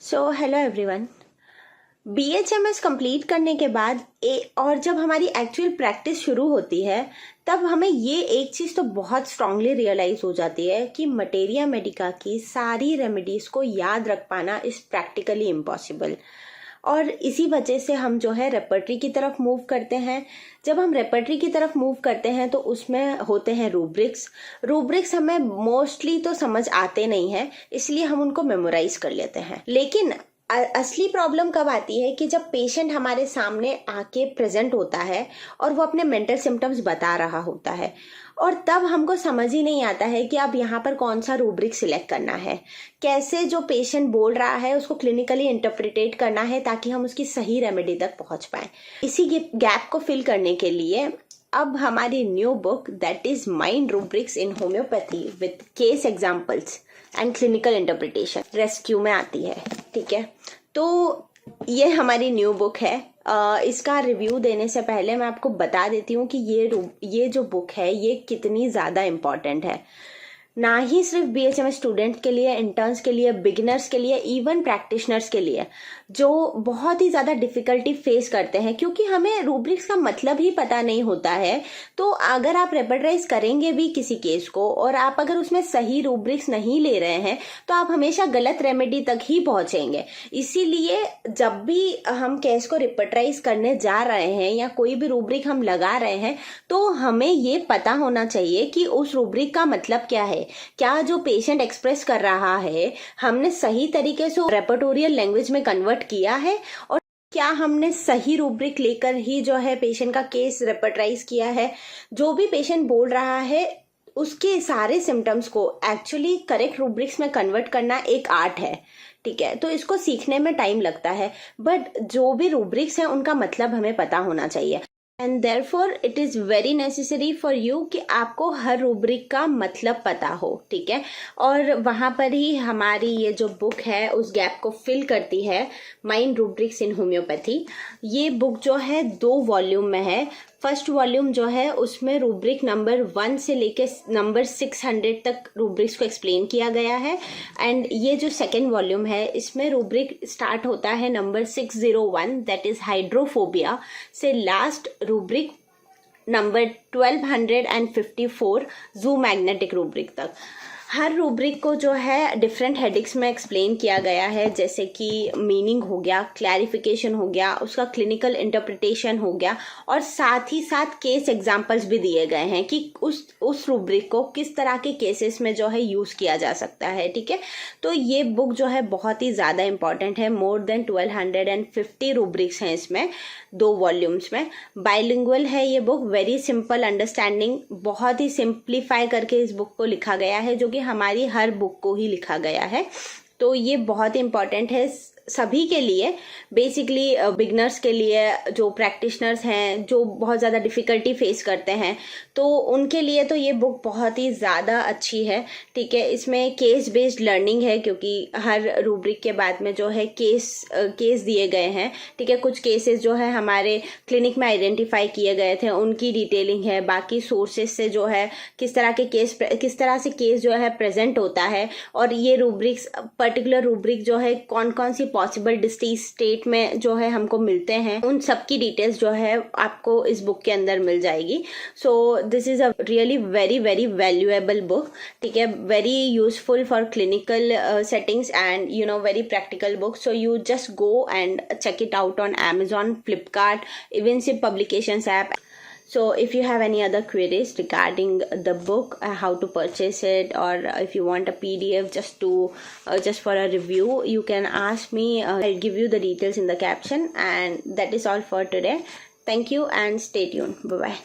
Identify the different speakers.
Speaker 1: So hello everyone. BHMS complete करने के बाद और जब हमारी एक्चुअल प्रैक्टिस शुरू होती है तब हमें ये एक चीज़ तो बहुत स्ट्रांगली रियलाइज़ हो जाती है कि मटेरिया मेडिका की सारी रेमेडीज़ को याद रख पाना इज़ प्रैक्टिकली इम्पॉसिबल। और इसी वजह से हम जो है रेपर्टरी की तरफ मूव करते हैं। जब हम रेपर्टरी की तरफ मूव करते हैं तो उसमें होते हैं रूब्रिक्स हमें मोस्टली तो समझ आते नहीं हैं, इसलिए हम उनको मेमोराइज कर लेते हैं। लेकिन असली प्रॉब्लम कब आती है कि जब पेशेंट हमारे सामने आके प्रेजेंट होता है और वो अपने मेंटल सिम्टम्स बता रहा होता है, और तब हमको समझ ही नहीं आता है कि अब यहाँ पर कौन सा रूब्रिक सिलेक्ट करना है, कैसे जो पेशेंट बोल रहा है उसको क्लिनिकली इंटरप्रिटेट करना है ताकि हम उसकी सही रेमेडी तक पहुँच पाएँ। इसी गैप को फिल करने के लिए अब हमारी new book that is mind rubrics in homeopathy with case examples and clinical interpretation rescue में आती है। ठीक है, तो ये हमारी न्यू बुक है। इसका रिव्यू देने से पहले मैं आपको बता देती हूँ कि ये जो बुक है ये कितनी ज़्यादा इम्पॉर्टेंट है, ना ही सिर्फ BHMS स्टूडेंट के लिए, इंटर्न्स के लिए, बिगिनर्स के लिए, इवन प्रैक्टिशनर्स के लिए जो बहुत ही ज़्यादा डिफ़िकल्टी फेस करते हैं, क्योंकि हमें रूब्रिक्स का मतलब ही पता नहीं होता है। तो अगर आप रेपर्टराइज करेंगे भी किसी केस को और आप अगर उसमें सही रूब्रिक्स नहीं ले रहे हैं तो आप हमेशा गलत रेमेडी तक ही पहुँचेंगे। इसीलिए जब भी हम केस को रेपर्टराइज करने जा रहे हैं या कोई भी रूब्रिक हम लगा रहे हैं तो हमें ये पता होना चाहिए कि उस रूब्रिक का मतलब क्या है, क्या जो पेशेंट एक्सप्रेस कर रहा है हमने सही तरीके से रेपर्टोरियल लैंग्वेज में कन्वर्ट किया है, और क्या हमने सही रूब्रिक लेकर ही जो है पेशेंट का केस रेपर्टराइज किया है। जो भी पेशेंट बोल रहा है उसके सारे सिम्टम्स को एक्चुअली करेक्ट रूब्रिक्स में कन्वर्ट करना एक आर्ट है। ठीक है, तो इसको सीखने में टाइम लगता है, बट जो भी रूब्रिक्स हैं उनका मतलब हमें पता होना चाहिए। And therefore it is very necessary for you कि आपको हर रूब्रिक का मतलब पता हो। ठीक है, और वहाँ पर ही हमारी ये जो बुक है उस गैप को फिल करती है, माइंड रूब्रिक्स इन होम्योपैथी। ये बुक जो है 2 वॉल्यूम में है। फर्स्ट वॉल्यूम जो है उसमें रूब्रिक नंबर 1 से लेके नंबर 600 तक रूब्रिक्स को एक्सप्लेन किया गया है। एंड ये जो सेकेंड वॉल्यूम है इसमें रूब्रिक स्टार्ट होता है नंबर 601 दैट इज हाइड्रोफोबिया से लास्ट रूब्रिक नंबर 1254 जू मैग्नेटिक रूब्रिक तक। हर रूब्रिक को जो है डिफरेंट हेडिंग्स में एक्सप्लेन किया गया है, जैसे कि मीनिंग हो गया, क्लैरिफिकेशन हो गया, उसका क्लिनिकल इंटरप्रिटेशन हो गया, और साथ ही साथ केस एग्जांपल्स भी दिए गए हैं कि उस रूब्रिक को किस तरह के केसेस में जो है यूज़ किया जा सकता है। ठीक है, तो ये बुक जो है बहुत ही ज़्यादा इंपॉर्टेंट है। मोर देन 1250 रूब्रिक्स हैं इसमें 2 वॉल्यूम्स में। बाइलिंगुअल है ये बुक, वेरी सिंपल अंडरस्टैंडिंग, बहुत ही सिंप्लीफाई करके इस बुक को लिखा गया है, जो कि हमारी हर बुक को ही लिखा गया है। तो ये बहुत इंपॉर्टेंट है सभी के लिए, बेसिकली बिगनर्स के लिए, जो प्रैक्टिशनर्स हैं, जो बहुत ज़्यादा डिफ़िकल्टी फेस करते हैं, तो उनके लिए तो ये बुक बहुत ही ज़्यादा अच्छी है। ठीक है, इसमें केस बेस्ड लर्निंग है, क्योंकि हर रूब्रिक के बाद में जो है केस दिए गए हैं। ठीक है, कुछ केसेस जो है हमारे क्लिनिक में आइडेंटिफाई किए गए थे उनकी डिटेलिंग है, बाकी सोर्सेज से जो है किस तरह से केस जो है प्रेजेंट होता है, और ये रूब्रिक्स पर्टिकुलर रूब्रिक जो है कौन कौन सी पॉसिबल डिसीज स्टेट में जो है हमको मिलते हैं, उन सब की डिटेल्स जो है आपको इस बुक के अंदर मिल जाएगी। So this is a really very very valuable book. ठीक है, very useful for clinical settings and very practical book. So you just go and check it out on Amazon, Flipkart, even Sip Publications app. So if you have any other queries regarding the book, how to purchase it, or if you want a PDF just for a review, you can ask me. I'll give you the details in the caption. And that is all for today. Thank you and stay tuned. Bye bye.